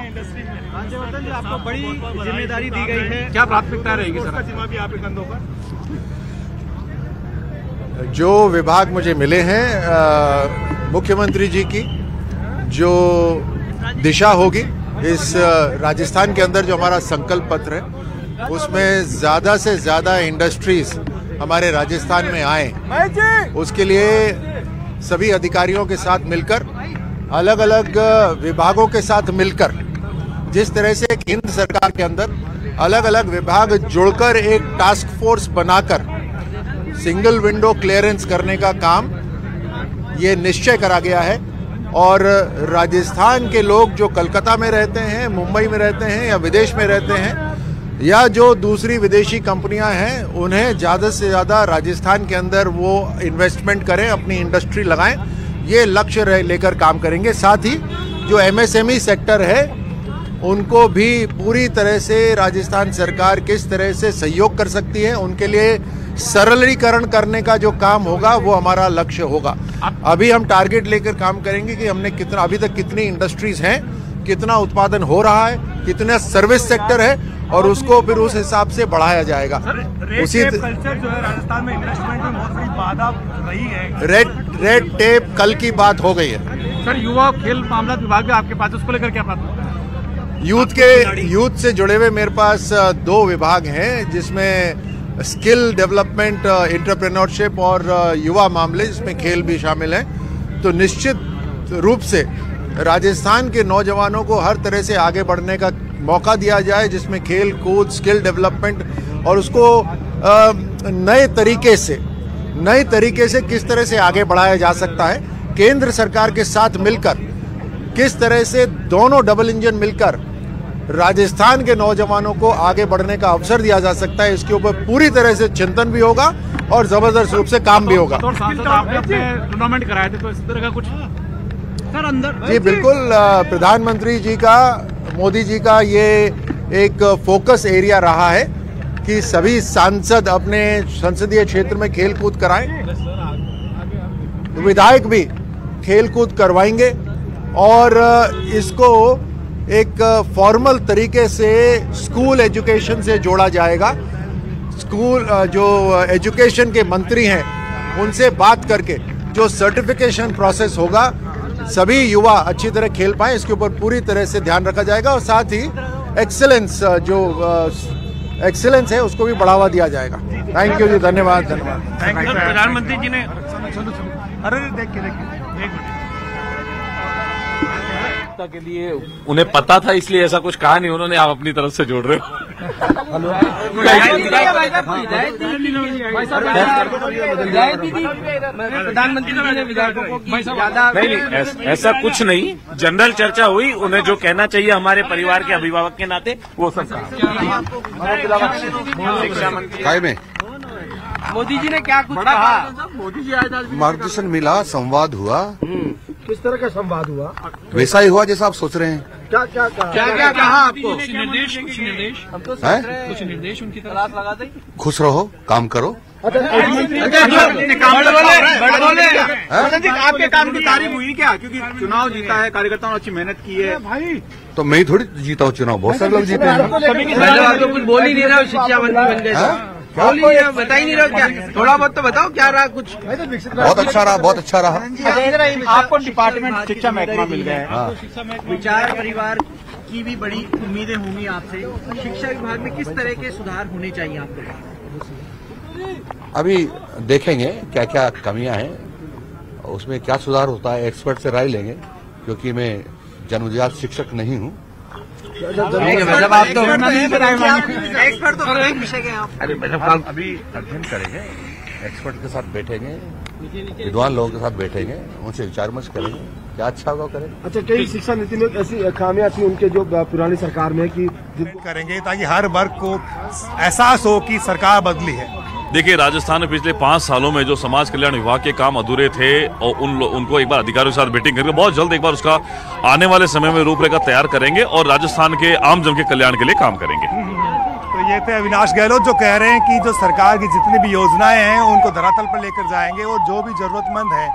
Industry में। राज्यवर्धन जी, आपको बड़ी जिम्मेदारी दी गई है, क्या प्राथमिकता रहेगी सर? जिम्मा भी आपके कंधों पर। जो विभाग मुझे मिले हैं, मुख्यमंत्री जी की जो दिशा होगी इस राजस्थान के अंदर, जो हमारा संकल्प पत्र है उसमें ज़्यादा से ज़्यादा इंडस्ट्रीज हमारे राजस्थान में आए, उसके लिए सभी अधिकारियों के साथ मिलकर, अलग अलग विभागों के साथ मिलकर, जिस तरह से केंद्र सरकार के अंदर अलग अलग विभाग जुड़कर एक टास्क फोर्स बनाकर सिंगल विंडो क्लियरेंस करने का काम ये निश्चय करा गया है। और राजस्थान के लोग जो कलकत्ता में रहते हैं, मुंबई में रहते हैं या विदेश में रहते हैं, या जो दूसरी विदेशी कंपनियां हैं, उन्हें ज़्यादा से ज़्यादा राजस्थान के अंदर वो इन्वेस्टमेंट करें, अपनी इंडस्ट्री लगाएं, ये लक्ष्य लेकर काम करेंगे। साथ ही जो एमएसएमई सेक्टर है उनको भी पूरी तरह से राजस्थान सरकार किस तरह से सहयोग कर सकती है, उनके लिए सरलीकरण करने का जो काम होगा वो हमारा लक्ष्य होगा। अभी हम टारगेट लेकर काम करेंगे कि हमने कितना, अभी तक कितनी इंडस्ट्रीज हैं, कितना उत्पादन हो रहा है, कितना सर्विस सेक्टर है, और उसको फिर उस हिसाब से बढ़ाया जाएगा। उसी कल्चर जो है राजस्थान में इन्वेस्टमेंट में बहुत बड़ी बाधा रही है। रेड टेप कल की बात हो गई है। सर, युवा खेल मामला विभाग भी आपके पास, उसको लेकर क्या प्राथमिकता है? यूथ से जुड़े हुए मेरे पास 2 विभाग हैं, जिसमें स्किल डेवलपमेंट, एंटरप्रेन्योरशिप और युवा मामले, जिसमें खेल भी शामिल हैं। तो निश्चित रूप से राजस्थान के नौजवानों को हर तरह से आगे बढ़ने का मौका दिया जाए, जिसमें खेल कूद, स्किल डेवलपमेंट, और उसको नए तरीके से किस तरह से आगे बढ़ाया जा सकता है, केंद्र सरकार के साथ मिलकर किस तरह से दोनों डबल इंजन मिलकर राजस्थान के नौजवानों को आगे बढ़ने का अवसर दिया जा सकता है, इसके ऊपर पूरी तरह से चिंतन भी होगा और जबरदस्त रूप से काम भी होगा। आपने अपने टूर्नामेंट कराए थे, तो इस तरह का कुछ सर अंदर? जी बिल्कुल, प्रधानमंत्री जी का, मोदी जी का ये एक फोकस एरिया रहा है कि सभी सांसद अपने संसदीय क्षेत्र में खेल कूद कराएं, विधायक भी खेल कूद करवाएंगे, और इसको एक फॉर्मल तरीके से स्कूल एजुकेशन से जोड़ा जाएगा। स्कूल जो एजुकेशन के मंत्री हैं उनसे बात करके जो सर्टिफिकेशन प्रोसेस होगा, सभी युवा अच्छी तरह खेल पाएं, इसके ऊपर पूरी तरह से ध्यान रखा जाएगा। और साथ ही एक्सेलेंस, जो एक्सेलेंस है उसको भी बढ़ावा दिया जाएगा। थैंक यू जी, धन्यवाद। प्रधानमंत्री जी ने देख के के लिए उन्हें पता था, इसलिए ऐसा कुछ कहा नहीं उन्होंने, आप अपनी तरफ से जोड़ रहे हो। प्रधानमंत्री ने विधायकों को ज्यादा नहीं, ऐसा कुछ नहीं, जनरल चर्चा हुई, उन्हें जो कहना चाहिए हमारे परिवार के अभिभावक के नाते वो सब कहा। शिक्षा मंत्री मोदी जी ने क्या कुछ कहा? मोदी जी आज मार्गदर्शन मिला, संवाद हुआ। किस तरह का संवाद हुआ? वैसा ही हुआ जैसा आप सोच रहे हैं। क्या कहा आपको? कुछ निर्देश उनकी तरफ लगा दें। खुश रहो, काम करो। आपके काम की तारीफ हुई क्या? क्योंकि चुनाव जीता है, कार्यकर्ताओं ने अच्छी मेहनत की है भाई। तो मैं ही थोड़ी जीता हूँ चुनाव, बहुत सारे लोग जीते हैं। कुछ बोल ही नहीं रहा, शिक्षा मंत्री बन गए, बता ही नहीं रहा क्या? थोड़ा बहुत तो बताओ क्या रहा कुछ? बहुत अच्छा रहा, बहुत अच्छा रहा। आपको डिपार्टमेंट शिक्षा महकमा मिल गया है। विचार परिवार की भी बड़ी उम्मीदें होंगी आपसे, शिक्षा विभाग में किस तरह के सुधार होने चाहिए आपको? अभी देखेंगे क्या क्या कमियां हैं, उसमें क्या सुधार होता है, एक्सपर्ट से राय लेंगे, क्योंकि मैं जन्मजात शिक्षक नहीं हूँ। मतलब आप तो एक्सपर्ट तो विषय के आप। अरे मतलब अभी अध्ययन करेंगे, एक्सपर्ट के साथ बैठेंगे, विद्वान लोगों के साथ बैठेंगे, उनसे विचार विमर्श करेंगे, क्या अच्छा होगा करें। अच्छा, कई शिक्षा नीति में ऐसी खामियां थी उनके जो पुरानी सरकार में कि करेंगे ताकि हर वर्ग को एहसास हो कि सरकार बदली है। देखिए, राजस्थान में पिछले 5 सालों में जो समाज कल्याण विभाग के काम अधूरे थे, और उनको एक बार अधिकारियों के साथ मीटिंग करके बहुत जल्द एक बार उसका आने वाले समय में रूपरेखा तैयार करेंगे और राजस्थान के आम जन के कल्याण के लिए काम करेंगे। तो ये थे अविनाश गहलोत जो कह रहे हैं कि जो सरकार की जितनी भी योजनाएं हैं उनको धरातल पर लेकर जाएंगे, और जो भी जरूरतमंद है,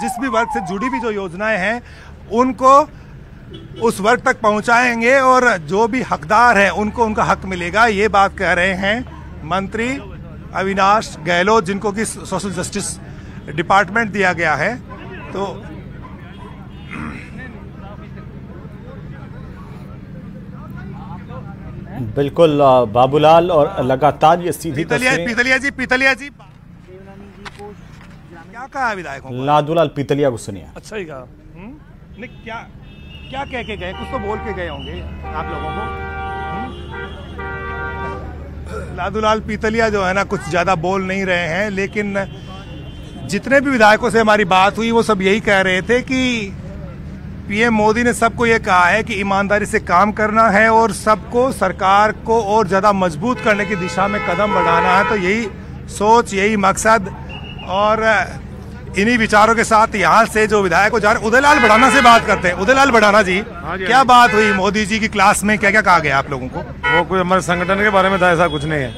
जिस भी वर्ग से जुड़ी भी जो योजनाएं हैं उनको उस वर्ग तक पहुंचाएंगे और जो भी हकदार है उनको उनका हक मिलेगा। ये बात कह रहे हैं मंत्री अविनाश गहलोत, जिनको कि सोशल जस्टिस डिपार्टमेंट दिया गया है। तो बिल्कुल बाबूलाल, और लगातार ये सीधी पीतलिया जी क्या कहा विधायकों को? लादूलाल पीतलिया को सुनिए। अच्छा ही कहा। नहीं, क्या कह के गए? कुछ तो बोल के गए होंगे आप लोगों को। लादूलाल पीतलिया जो है ना, कुछ ज्यादा बोल नहीं रहे हैं, लेकिन जितने भी विधायकों से हमारी बात हुई वो सब यही कह रहे थे कि पीएम मोदी ने सबको ये कहा है कि ईमानदारी से काम करना है और सबको, सरकार को और ज्यादा मजबूत करने की दिशा में कदम बढ़ाना है। तो यही सोच, यही मकसद और इन्हीं विचारों के साथ यहाँ से जो विधायक जा रहे, उदयलाल बढ़ाना से बात करते हैं। उदयलाल बढ़ाना जी, क्या बात हुई मोदी जी की क्लास में? क्या क्या कहा गया आप लोगों को? वो कोई हमारे संगठन के बारे में था, ऐसा कुछ नहीं है।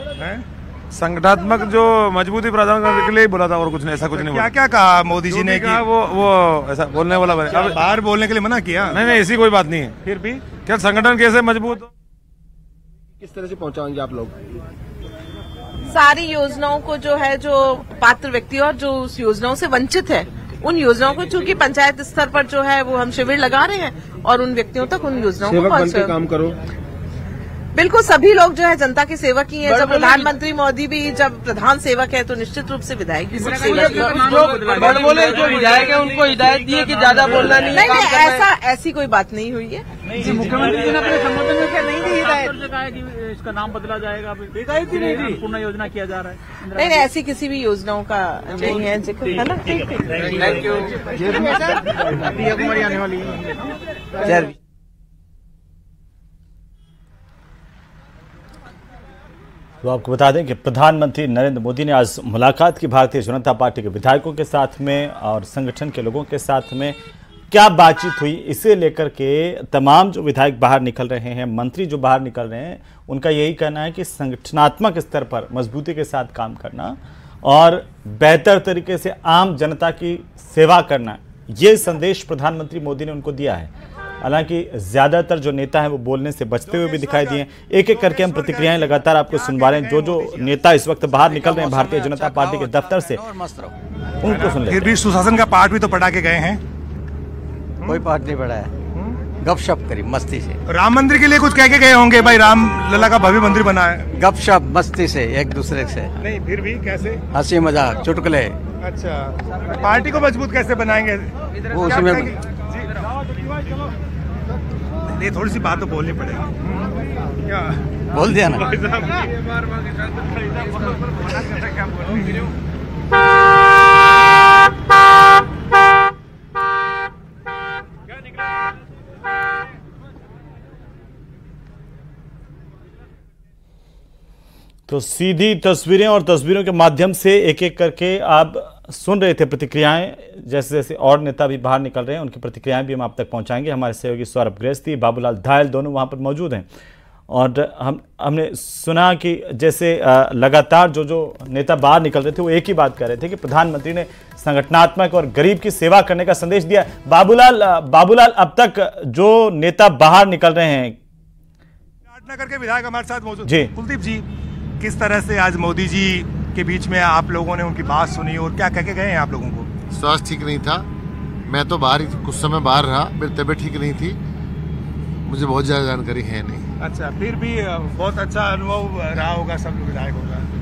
संगठनात्मक जो मजबूती प्रदान करने के लिए बोला था और कुछ नहीं, ऐसा कुछ नहीं। क्या क्या कहा मोदी जी ने? वो ऐसा बोलने वाला बाहर बोलने के लिए मना किया? नहीं, ऐसी कोई बात नहीं है। फिर भी क्या संगठन कैसे मजबूत, किस तरह से पहुंचाएंगे आप लोग? सारी योजनाओं को जो है, जो पात्र व्यक्ति और जो उस योजनाओं से वंचित है, उन योजनाओं को, चूंकि पंचायत स्तर पर जो है वो हम शिविर लगा रहे हैं और उन व्यक्तियों तक उन योजनाओं को पहुंचाएं। काम करो। बिल्कुल, सभी लोग जो है जनता के सेवक ही हैं। जब प्रधानमंत्री मोदी भी जब प्रधान सेवक है तो निश्चित रूप से विधायक भी सेवक। बोले जो विधायक है उनको हिदायत दी है कि ज्यादा बोलना नहीं। नहीं, ऐसी कोई बात नहीं हुई है। मुख्यमंत्री जी ने अपने संबोधन में क्या नहीं दी हिदायत? इसका नाम बदला जाएगा, हिदायत ही नहीं दी, पूर्ण योजना किया जा रहा है। नहीं, ऐसी किसी भी योजनाओं का नहीं है जिक्र, है ना? Thank you. कुमारी आने वाली है। तो आपको बता दें कि प्रधानमंत्री नरेंद्र मोदी ने आज मुलाकात की भारतीय जनता पार्टी के विधायकों के साथ में और संगठन के लोगों के साथ में। क्या बातचीत हुई, इसे लेकर के तमाम जो विधायक बाहर निकल रहे हैं, मंत्री जो बाहर निकल रहे हैं, उनका यही कहना है कि संगठनात्मक स्तर पर मजबूती के साथ काम करना और बेहतर तरीके से आम जनता की सेवा करना, ये संदेश प्रधानमंत्री मोदी ने उनको दिया है। हालांकि ज्यादातर जो नेता हैं वो बोलने से बचते हुए भी दिखाई दिए। एक एक करके हम प्रतिक्रियाएं लगातार आपको सुनवा रहे हैं। जो नेता इस वक्त बाहर निकल रहे हैं भारतीय जनता पार्टी के दफ्तर से, उनको सुन लेते हैं। फिर भी सुशासन का पाठ भी तो पढ़ा के गए हैं। कोई पाठ नहीं पढ़ा है, गपशप करी मस्ती से। राम मंदिर के लिए कुछ कह के गए होंगे, भाई राम लला का भव्य मंदिर बना है। गपशप मस्ती से, एक दूसरे से नहीं, फिर भी कैसे? हंसी मजाक, चुटकुले। अच्छा, पार्टी को मजबूत कैसे बनाएंगे? वो उसमें ये थोड़ी सी बात तो बोलनी पड़ेगी। क्या बोल दिया ना? तो सीधी तस्वीरें और तस्वीरों के माध्यम से एक एक करके आप सुन रहे थे प्रतिक्रियाएं। जैसे जैसे और नेता भी बाहर निकल रहे हैं, उनकी प्रतिक्रियाएं भी हम आप तक पहुंचाएंगे। हमारे सहयोगी सौरभ गृहस्थी, बाबूलाल धायल दोनों वहां पर मौजूद हैं। और हमने सुना कि जैसे लगातार जो नेता बाहर निकल रहे थे वो एक ही बात कर रहे थे कि प्रधानमंत्री ने संगठनात्मक और गरीब की सेवा करने का संदेश दिया। बाबूलाल, अब तक जो नेता बाहर निकल रहे हैं, पाटनगर के विधायक हमारे साथ मौजूद जी, कुलदीप जी, किस तरह से आज मोदी जी के बीच में आप लोगों ने उनकी बात सुनी और क्या कह के गए हैं आप लोगों को? स्वास्थ्य ठीक नहीं था, मैं तो बाहर ही कुछ समय बाहर रहा, मेरी तबीयत ठीक नहीं थी, मुझे बहुत ज्यादा जानकारी है नहीं। अच्छा, फिर भी बहुत अच्छा अनुभव रहा होगा सब विधायकों का।